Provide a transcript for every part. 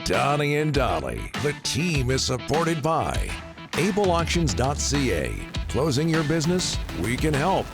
Donnie and Dolly. The team is supported by ableauctions.ca. Closing your business? We can help.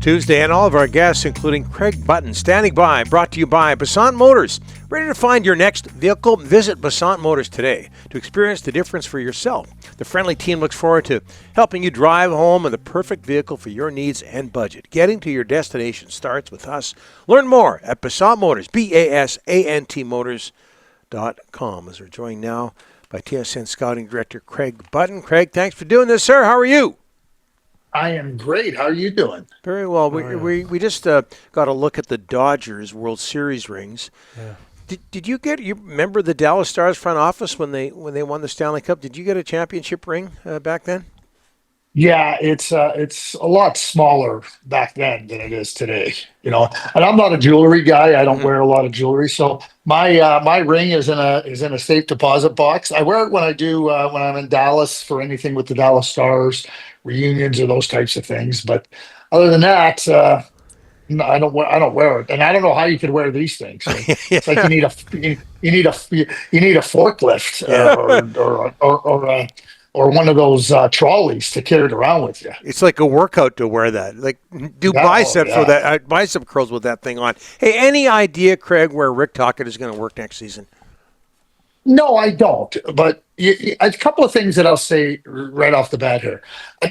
Tuesday, and all of our guests, including Craig Button, standing by, brought to you by Basant Motors. Ready to find your next vehicle? Visit Basant Motors today to experience the difference for yourself. The friendly team looks forward to helping you drive home in the perfect vehicle for your needs and budget. Getting to your destination starts with us. Learn more at Basant Motors, BASANT Motors.com. As we're joined now by TSN Scouting Director Craig Button. Craig, thanks for doing this, sir. How are you? I am great. How are you doing? Very well. We just got a look at the Dodgers World Series rings. Yeah. Did you remember the Dallas Stars front office when they won the Stanley Cup? Did you get a championship ring back then? Yeah, it's a lot smaller back then than it is today. You know, and I'm not a jewelry guy. I don't wear a lot of jewelry, so my ring is in a safe deposit box. I wear it when when I'm in Dallas for anything with the Dallas Stars, reunions or those types of things. But other than that, no, I don't wear it, and I don't know how you could wear these things. It's like you need a forklift or one of those trolleys to carry it around with you. It's like a workout to wear that. Like do biceps with that, bicep curls with that thing on. Hey, any idea, Craig, where Rick Tocchet is going to work next season? No, I don't. But a couple of things that I'll say right off the bat here.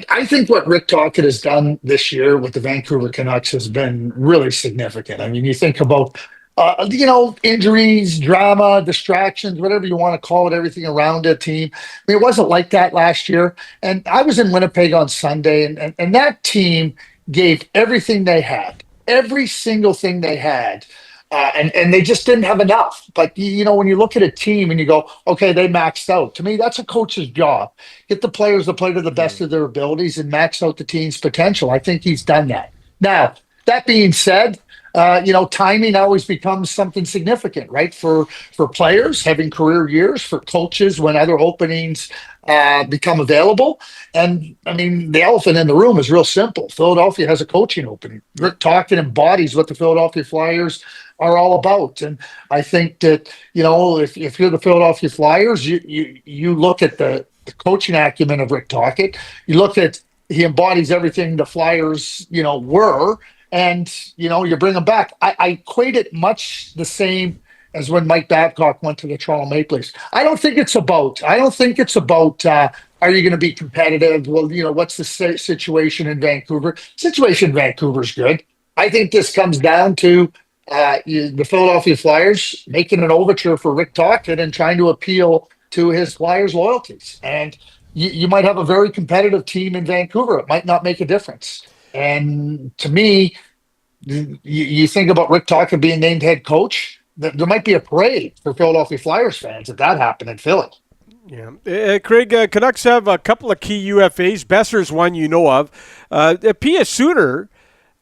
I think what Rick Tocchet has done this year with the Vancouver Canucks has been really significant. I mean, you think about, injuries, drama, distractions, whatever you want to call it, everything around a team. I mean, it wasn't like that last year. And I was in Winnipeg on Sunday, and that team gave everything they had, every single thing they had. And they just didn't have enough. But, when you look at a team and you go, okay, they maxed out. To me, that's a coach's job. Get the players to play to the best of their abilities and max out the team's potential. I think he's done that. Now, that being said, timing always becomes something significant, right? For players having career years, for coaches when other openings become available. And, I mean, the elephant in the room is real simple. Philadelphia has a coaching opening. Rick Tocchet embodies what the Philadelphia Flyers are all about. And I think that, if you're the Philadelphia Flyers, you look at the coaching acumen of Rick Tocchet. You look at, he embodies everything the Flyers, were, and, you bring them back. I equate it much the same as when Mike Babcock went to the Toronto Maple Leafs. I don't think it's about, are you going to be competitive? Well, what's the situation in Vancouver? Situation in Vancouver is good. I think this comes down to the Philadelphia Flyers making an overture for Rick Tocchet and trying to appeal to his Flyers loyalties. And you might have a very competitive team in Vancouver. It might not make a difference. And to me, you think about Rick Tocchet being named head coach, there might be a parade for Philadelphia Flyers fans if that happened in Philly. Yeah. Craig, Canucks have a couple of key UFAs. Besser's one you know of. Pia Suter,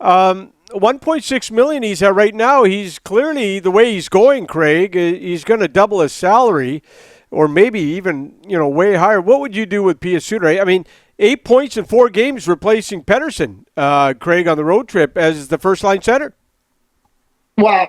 $1.6 million he's at right now. He's clearly, the way he's going, Craig, he's going to double his salary or maybe even, way higher. What would you do with Pia Suter? I mean, 8 points in 4 games replacing Pettersson, Craig, on the road trip as the first-line center. Well,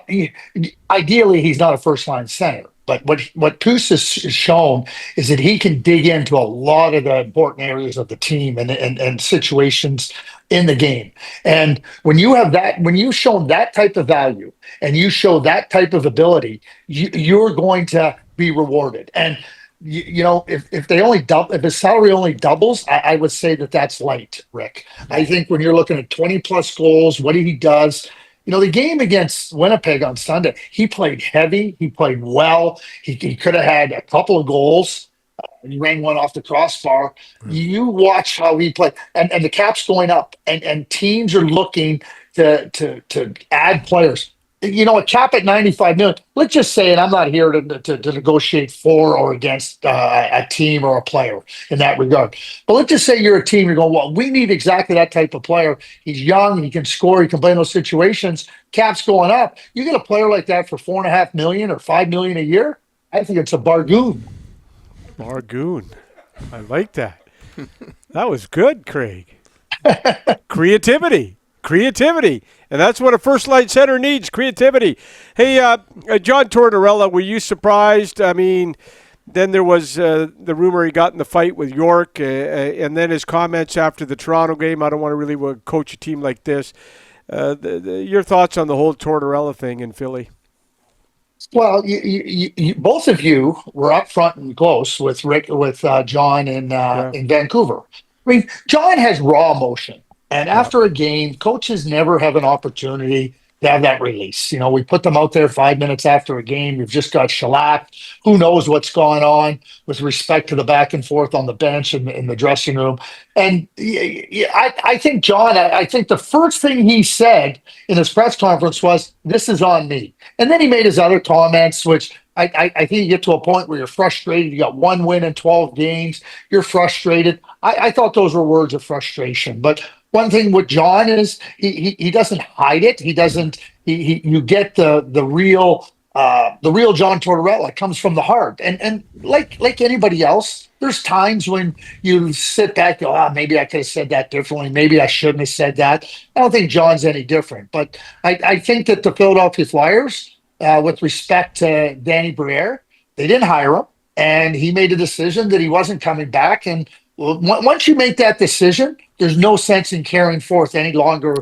ideally, he's not a first-line center. But what Puss has shown is that he can dig into a lot of the important areas of the team and situations in the game. And when you have that, when you've shown that type of value and you show that type of ability, you're going to be rewarded. And if they only if his salary only doubles, I would say that's light, Rick. I think when you're looking at 20 plus goals, what he does. The game against Winnipeg on Sunday, he played heavy. He played well. He could have had a couple of goals. He rang one off the crossbar. You watch how he played. And the cap's going up. And teams are looking to add players. A cap at $95 million. Let's just say, and I'm not here to negotiate for or against a team or a player in that regard. But let's just say you're a team. You're going, well, we need exactly that type of player. He's young. He can score. He can play in those situations. Cap's going up. You get a player like that for $4.5 million or $5 million a year. I think it's a bargain. Bargain. I like that. That was good, Craig. Creativity. creativity. And that's what a first-line center needs, creativity. Hey, John Tortorella, were you surprised? I mean, then there was the rumor he got in the fight with York, and then his comments after the Toronto game. I don't want to really coach a team like this. Your thoughts on the whole Tortorella thing in Philly? Well, you both of you were up front and close with John in Vancouver. I mean, John has raw emotion, and after a game, coaches never have an opportunity to have that release. You know, we put them out there 5 minutes after a game. You've just got shellacked. Who knows what's going on with respect to the back and forth on the bench and in the dressing room. And I think John, I think the first thing he said in his press conference was, "This is on me." And then he made his other comments, which I think you get to a point where you're frustrated. You got one win in 12 games. You're frustrated. I thought those were words of frustration. But one thing with John is he doesn't hide it. He doesn't. You get the real John Tortorella. It comes from the heart. And like anybody else, there's times when you sit back, go, maybe I could have said that differently. Maybe I shouldn't have said that. I don't think John's any different. But I think that the Philadelphia Flyers, with respect to Danny Briere, they didn't hire him, and he made a decision that he wasn't coming back. And once you make that decision, there's no sense in carrying forth any longer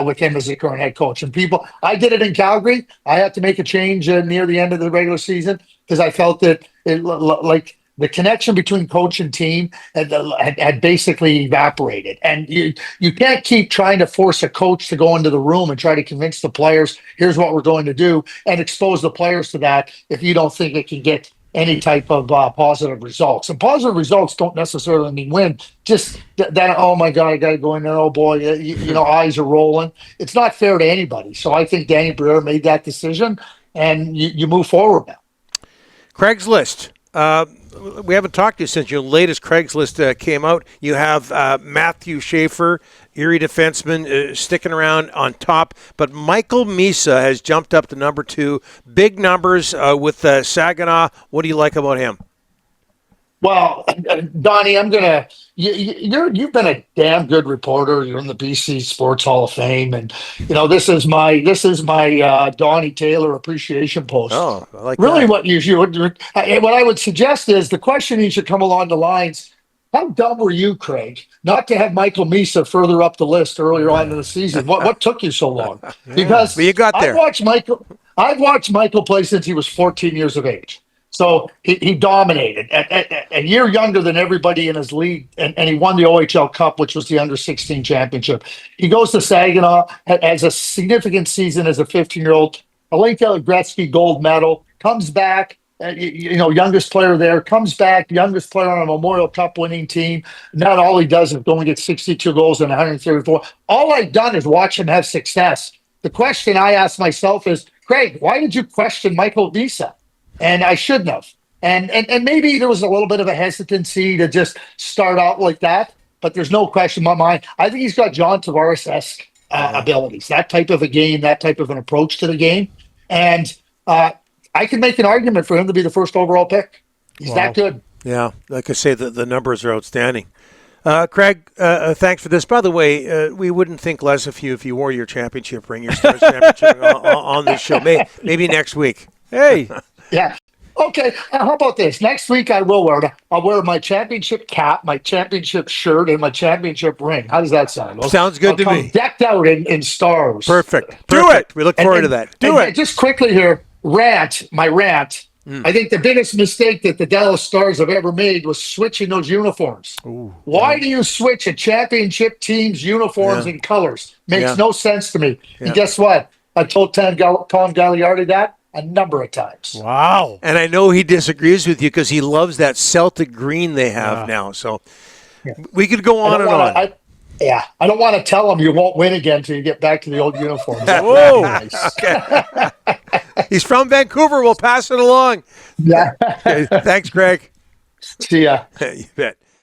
with him as the current head coach. And I did it in Calgary. I had to make a change near the end of the regular season because I felt that like the connection between coach and team had basically evaporated. And you can't keep trying to force a coach to go into the room and try to convince the players, here's what we're going to do, and expose the players to that if you don't think it can get any type of positive results. And positive results don't necessarily mean win. Just that, oh my God, I got to go in there. Oh boy, eyes are rolling. It's not fair to anybody. So I think Danny Briere made that decision, and you move forward now. Craigslist. We haven't talked to you since your latest Craigslist came out. You have Matthew Schaefer, Erie defenseman, sticking around on top. But Michael Misa has jumped up to number 2. Big numbers with Saginaw. What do you like about him? Well, Donnie, you've been a damn good reporter. You're in the BC Sports Hall of Fame, and this is my Donnie Taylor appreciation post. Oh, I like really that. What I would suggest is the questioning should come along the lines: how dumb were you, Craig, not to have Michael Misa further up the list earlier on in the season? What took you so long? Because but you got there. I've watched Michael play since he was 14 years of age. So he dominated a year younger than everybody in his league, and he won the OHL Cup, which was the under-16 championship. He goes to Saginaw, has a significant season as a 15-year-old, Olympia Gretzky gold medal, comes back, youngest player there, comes back, youngest player on a Memorial Cup winning team. Not all he does is only get 62 goals and 134. All I've done is watch him have success. The question I ask myself is, Craig, why did you question Michael Misa? And I shouldn't have. And maybe there was a little bit of a hesitancy to just start out like that. But there's no question in my mind. I think he's got John Tavares-esque abilities, that type of a game, that type of an approach to the game. And I can make an argument for him to be the first overall pick. He's that good. Yeah, like I say, the numbers are outstanding. Craig, thanks for this. By the way, we wouldn't think less of you if you wore your championship ring, your Stars championship on this show. Maybe next week. Hey. Yeah. Okay. How about this? Next week I'll wear my championship cap, my championship shirt, and my championship ring. How does that sound? Sounds good to me. Decked out in stars. Perfect. Do it. We look forward to that. Do it. Just quickly here, my rant. I think the biggest mistake that the Dallas Stars have ever made was switching those uniforms. Ooh, why do you switch a championship team's uniforms and colors? Makes no sense to me. Yeah. And guess what? I told Tom Gagliardi that a number of times. Wow. And I know he disagrees with you because he loves that Celtic green they have now. So we could go on and on. I don't want to tell him you won't win again until you get back to the old uniforms. Whoa. Nice. Okay. He's from Vancouver. We'll pass it along. Yeah. Okay. Thanks, Greg. See ya. You bet.